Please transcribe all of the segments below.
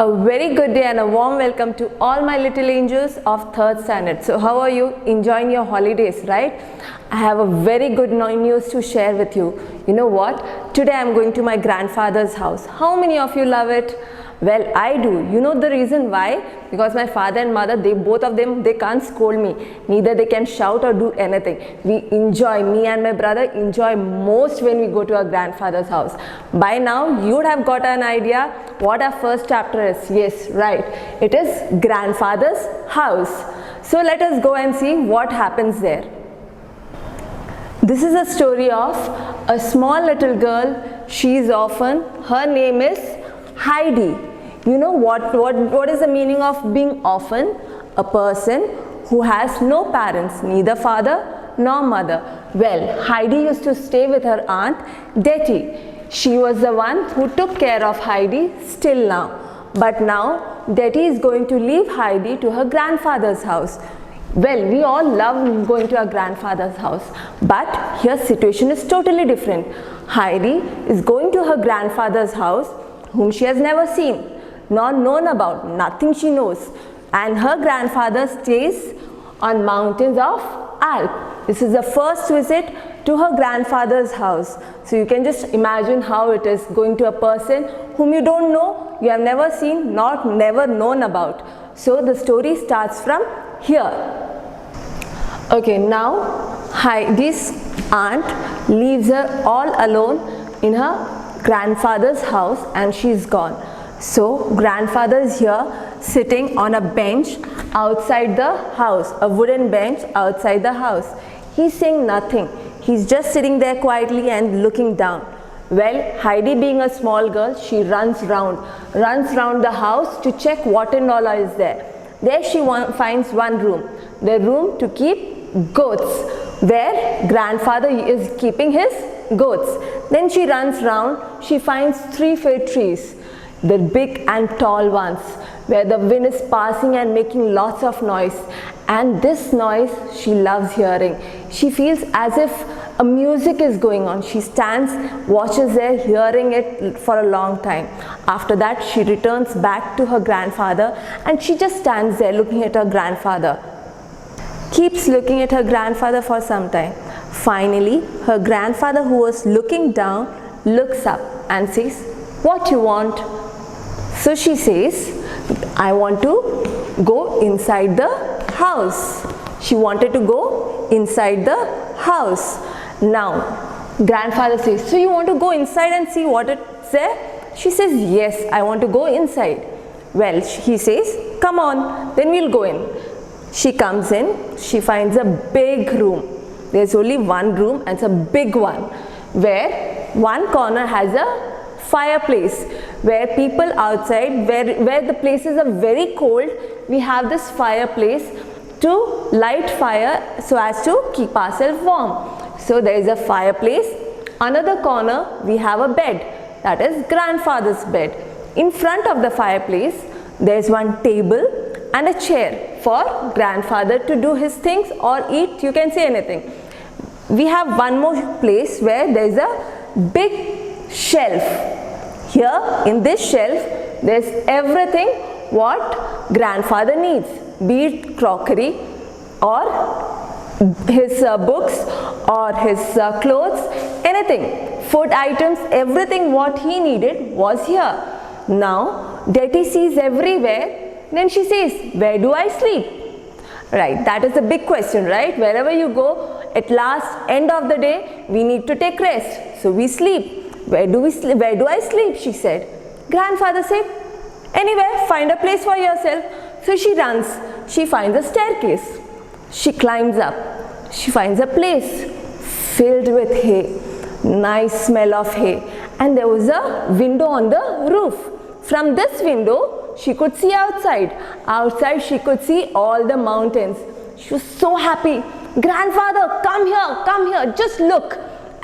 A very good day and a warm welcome to all my little angels of 3rd standard. So how are you? Enjoying your holidays, right? I have a very good news to share with you. You know what? Today I am going to my grandfather's house. How many of you love it? Well, I do. You know the reason why? Because my father and mother, both of them, they can't scold me. Neither they can shout or do anything. We enjoy, me and my brother enjoy most when we go to our grandfather's house. By now, you would have got an idea what our first chapter is. Yes, right. It is grandfather's house. So let us go and see what happens there. This is a story of a small little girl. She is orphan. Her name is Heidi. You know what is the meaning of being orphan? A person who has no parents, neither father nor mother. Well, Heidi used to stay with her aunt Detty. She was the one who took care of Heidi still now. But now Detty is going to leave Heidi to her grandfather's house. Well, we all love going to our grandfather's house, but here situation is totally different. Heidi is going to her grandfather's house, whom she has never seen nor known about, nothing she knows, and her grandfather stays on mountains of Alp. This is the first visit to her grandfather's house. So you can just imagine how it is going to a person whom you don't know, you have never seen, not never known about. So the story starts from here. Okay, now Heidi's aunt leaves her all alone in her grandfather's house and she's gone. So grandfather is here sitting on a bench outside the house, a wooden bench outside the house. He's saying nothing. He's just sitting there quietly and looking down. Well, Heidi, being a small girl, she runs round the house to check what and all is there. There she finds one room, the room to keep goats, where grandfather is keeping his goats. Then she runs round, she finds 3 fir trees, the big and tall ones, where the wind is passing and making lots of noise. And this noise she loves hearing. She feels as if a music is going on. She stands, watches there, hearing it for a long time. After that, she returns back to her grandfather and she just stands there looking at her grandfather. Keeps looking at her grandfather for some time. Finally, her grandfather, who was looking down, looks up and says, "What you want?" So she says, "I want to go inside the house." She wanted to go inside the house. Now, grandfather says, "So you want to go inside and see what it's there?" She says, "Yes, I want to go inside." Well, he says, "Come on, then we'll go in." She comes in, she finds a big room. There's only one room and it's a big one, where one corner has a fireplace, where people outside, where the places are very cold, we have this fireplace to light fire so as to keep ourselves warm. So there is a fireplace. Another corner we have a bed, that is grandfather's bed. In front of the fireplace there is one table and a chair for grandfather to do his things or eat, you can say anything. We have one more place where there is a big shelf. Here in this shelf there is everything what grandfather needs, be it crockery or his books or his clothes, anything, food items, everything what he needed was here. Now Detty sees everywhere. Then she says, "Where do I sleep?" Right, that is a big question, right? Wherever you go, at last end of the day we need to take rest, so we sleep. Where do I sleep? She said. Grandfather said, "Anywhere, find a place for yourself." So she runs, she finds a staircase, she climbs up, she finds a place filled with hay, nice smell of hay, and there was a window on the roof. From this window she could see outside she could see all the mountains. She was so happy. "Grandfather, come here, just look."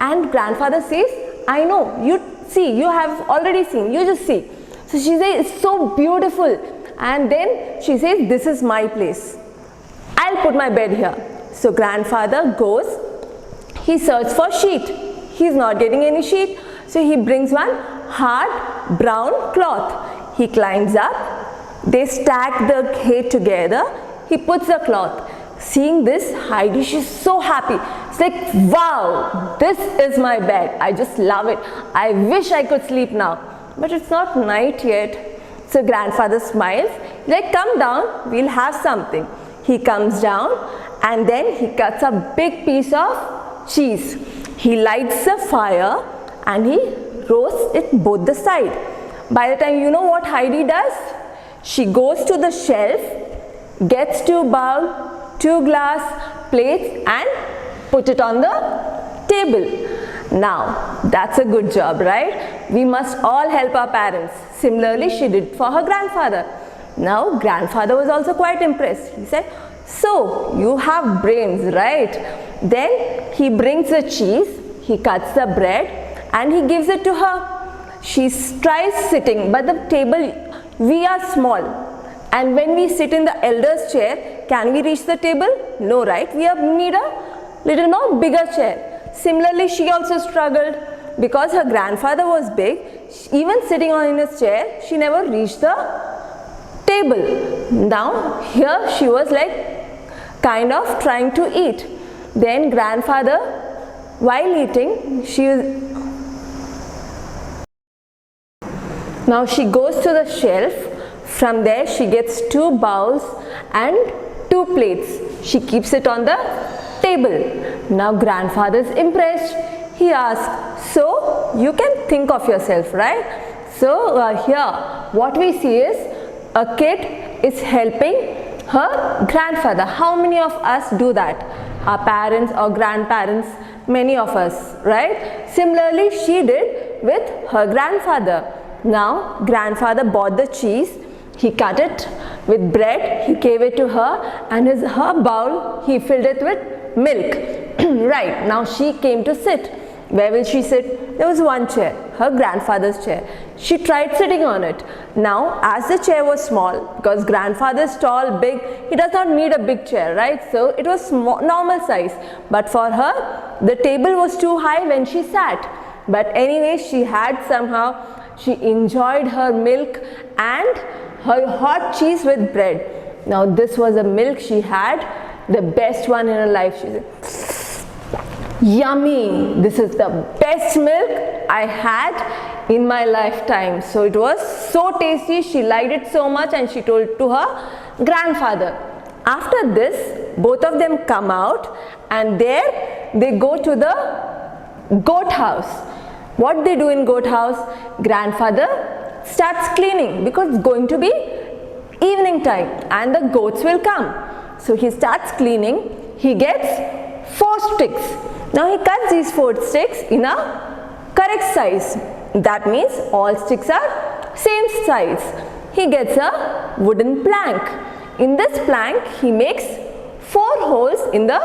And grandfather says, "I know, you see, you have already seen, you just see." So she says, "It's so beautiful." And then she says, "This is my place, I'll put my bed here." So grandfather goes, he searches for sheet, he's not getting any sheet, so he brings one hard brown cloth. He climbs up, They stack the hay together. He puts the cloth. Seeing this, Heidi, she's so happy. It's like, wow, this is my bed. I just love it. I wish I could sleep now. But it's not night yet. So grandfather smiles. Like, come down, we'll have something. He comes down and then he cuts a big piece of cheese. He lights a fire and he roasts it both the side. By the time, you know what Heidi does? She goes to the shelf, gets 2 bowl, 2 glass plates and put it on the table. Now, that's a good job, right? We must all help our parents. Similarly, she did for her grandfather. Now, grandfather was also quite impressed. He said, so, you have brains, right? Then, he brings the cheese, he cuts the bread and he gives it to her. She tries sitting, but the table, we are small. And when we sit in the elder's chair, can we reach the table? No, right? We need a little more bigger chair. Similarly, she also struggled because her grandfather was big. Even sitting on in his chair, she never reached the table. Now, here she was like kind of trying to eat. Then grandfather, while eating, now she goes to the shelf. From there, she gets 2 bowls and 2 plates. She keeps it on the table. Now grandfather is impressed. He asks, so you can think of yourself, right? So here, what we see is a kid is helping her grandfather. How many of us do that? Our parents or grandparents, many of us, right? Similarly, she did with her grandfather. Now, grandfather bought the cheese. He cut it with bread, he gave it to her and her bowl, he filled it with milk. Right, now she came to sit. Where will she sit? There was one chair, her grandfather's chair. She tried sitting on it. Now, as the chair was small, because grandfather is tall, big, he does not need a big chair, right? So, it was small, normal size. But for her, the table was too high when she sat. But anyway, she enjoyed her milk and her hot cheese with bread. Now this was a milk she had, the best one in her life. She said, yummy, this is the best milk I had in my lifetime. So it was so tasty, she liked it so much and she told to her grandfather. After this, both of them come out and there they go to the goat house. What they do in goat house? Grandfather starts cleaning because it's going to be evening time and the goats will come. So he starts cleaning. He gets 4 sticks. Now he cuts these 4 sticks in a correct size. That means all sticks are same size. He gets a wooden plank. In this plank, he makes 4 holes in the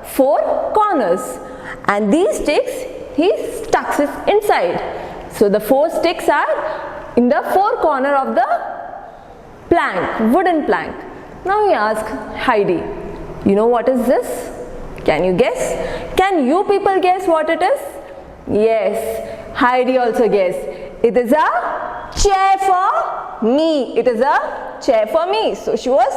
4 corners. And these sticks, he stucks it inside. So the 4 sticks are in the 4 corner of the plank, wooden plank. Now he asks Heidi, you know what is this? Can you guess? Can you people guess what it is? Yes, Heidi also guessed. It is a chair for me. It is a chair for me. So she was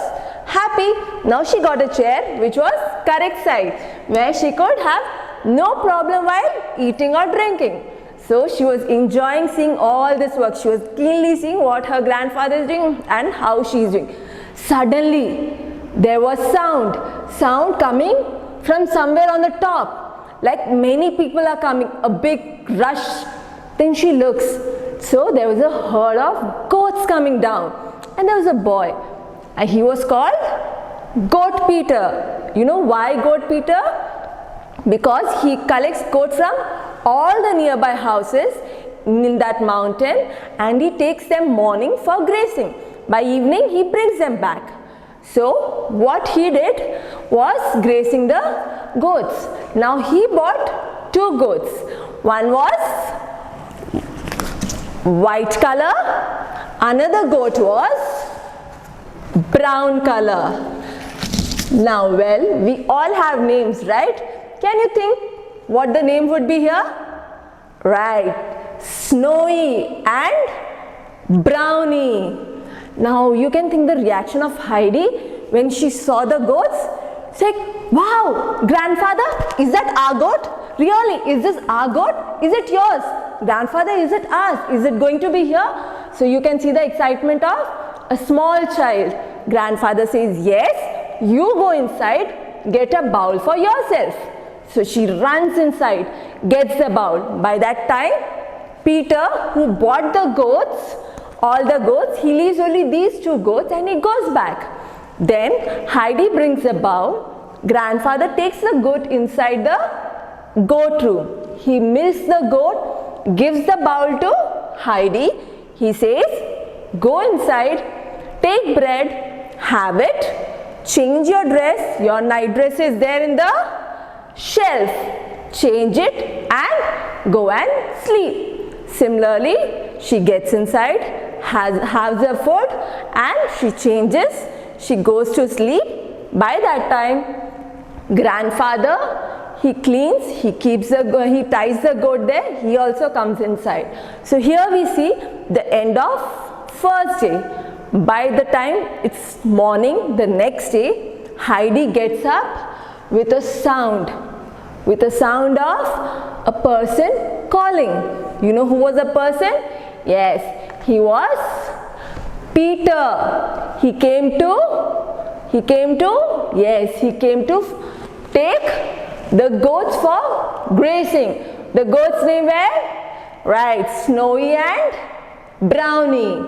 happy. Now she got a chair which was correct size, where she could have no problem while eating or drinking. So she was enjoying seeing all this work. She was keenly seeing what her grandfather is doing and how she is doing. Suddenly, there was sound coming from somewhere on the top. Like many people are coming, a big rush. Then she looks. So there was a herd of goats coming down. And there was a boy. And he was called Goat Peter. You know why Goat Peter? Because he collects goats from all the nearby houses in that mountain and he takes them morning for grazing. By evening he brings them back. So what he did was grazing the goats. Now he bought 2 goats. One was white color, another goat was brown color. Now we all have names, right? Can you think what the name would be here? Right, Snowy and Brownie. Now you can think the reaction of Heidi when she saw the goats. It's like, wow, grandfather, is that our goat? Really, is this our goat? Is it yours? Grandfather, is it ours? Is it going to be here? So you can see the excitement of a small child. Grandfather says, yes, you go inside, get a bowl for yourself. So she runs inside, gets the bowl. By that time, Peter, who bought the goats, all the goats, he leaves only these 2 goats and he goes back. Then Heidi brings a bowl. Grandfather takes the goat inside the goat room. He milks the goat, gives the bowl to Heidi. He says, go inside, take bread, have it, change your dress. Your night dress is there in the shelf. Change it and go and sleep. Similarly, she gets inside, has her food and she changes. She goes to sleep. By that time, grandfather, he cleans, he ties the goat there, he also comes inside. So here we see the end of first day. By the time it's morning, the next day, Heidi gets up with a sound of a person calling. You know who was the person? Yes, he was Peter. He came to take the goats for grazing. The goats' name were? Right, Snowy and Brownie.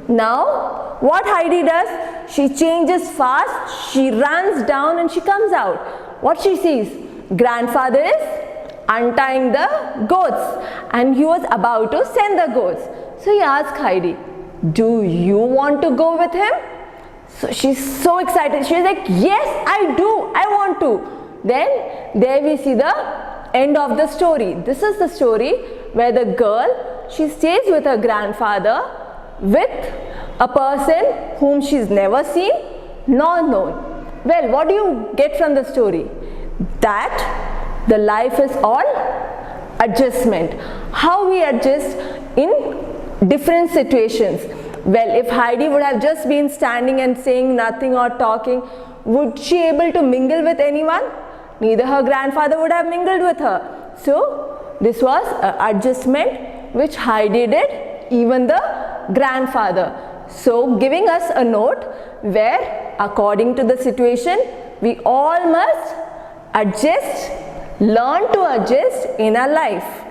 Now, what Heidi does? She changes fast, she runs down and she comes out. What she sees? Grandfather is untying the goats and he was about to send the goats. So he asked Heidi, do you want to go with him? So she's so excited. She's like, yes, I do. I want to. Then there we see the end of the story. This is the story where the girl, she stays with her grandfather with a person whom she's never seen nor known. Well, what do you get from the story? That the life is all adjustment. How we adjust in different situations. Well, if Heidi would have just been standing and saying nothing or talking, would she able to mingle with anyone? Neither her grandfather would have mingled with her. So this was an adjustment which Heidi did, even the grandfather. So giving us a note where according to the situation, we all must adjust, learn to adjust in our life.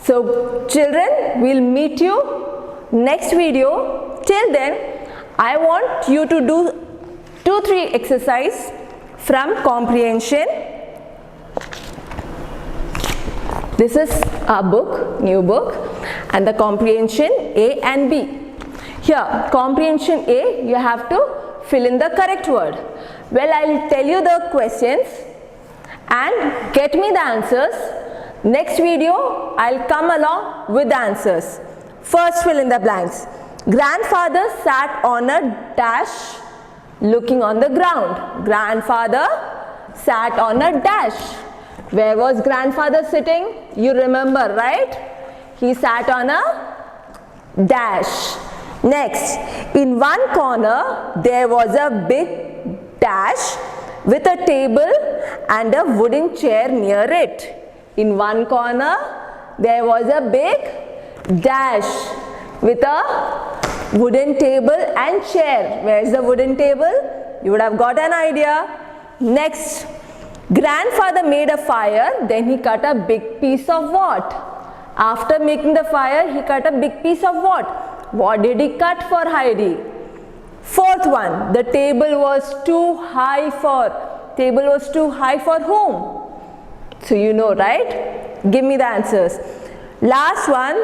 So children, we'll meet you next video. Till then, I want you to do 2-3 exercise from comprehension. This is our book, new book, and the comprehension A and B. Here, comprehension A, you have to fill in the correct word. Well, I'll tell you the questions and get me the answers. Next video, I'll come along with the answers. First, fill in the blanks. Grandfather sat on a dash looking on the ground. Grandfather sat on a dash. Where was grandfather sitting? You remember, right? He sat on a dash. Next, in one corner there was a big dash with a table and a wooden chair near it. In one corner there was a big dash with a wooden table and chair. Where is the wooden table? You would have got an idea. Next, grandfather made a fire, then he cut a big piece of what? After making the fire, he cut a big piece of what? What did he cut for Heidi? Fourth one, the table was too high for. Table was too high for whom? So you know, right? Give me the answers. Last one,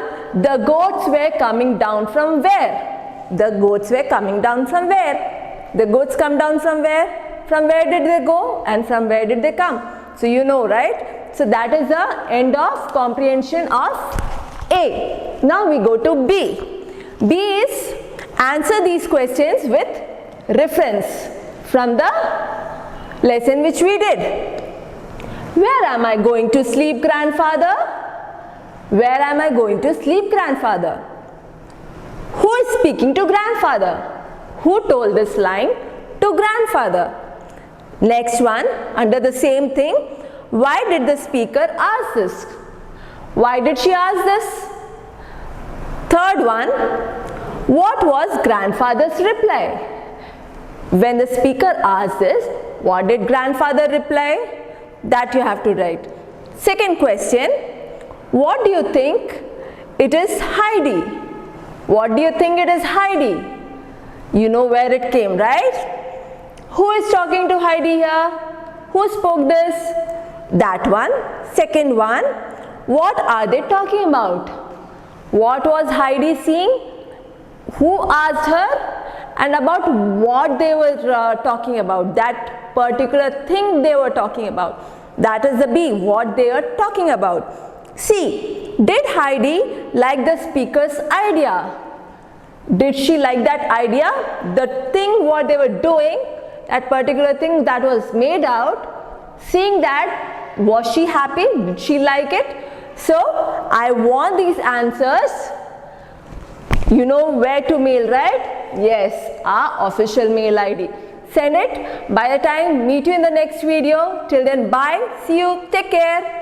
the goats were coming down from where? The goats were coming down from where? The goats come down from where? From where did they go and from where did they come? So you know, right? So that is the end of comprehension of A. Now we go to B. B is answer these questions with reference from the lesson which we did. Where am I going to sleep, grandfather? Where am I going to sleep, grandfather? Who is speaking to grandfather? Who told this line to grandfather? Next one, under the same thing, why did the speaker ask this? Why did she ask this? Third one, what was grandfather's reply? When the speaker asked this, what did grandfather reply? That you have to write. Second question, what do you think it is Heidi? What do you think it is Heidi? You know where it came, right? Who is talking to Heidi here? Who spoke this? That one. Second one, what are they talking about? What was Heidi seeing? Who asked her? And about what they were talking about, that particular thing they were talking about. That is the B, what they are talking about. C, did Heidi like the speaker's idea? Did she like that idea? The thing what they were doing, that particular thing that was made out, seeing that, was she happy? Did she like it? So, I want these answers. You know where to mail, right? Yes, our official mail ID. Send it. By the time, meet you in the next video. Till then, bye. See you. Take care.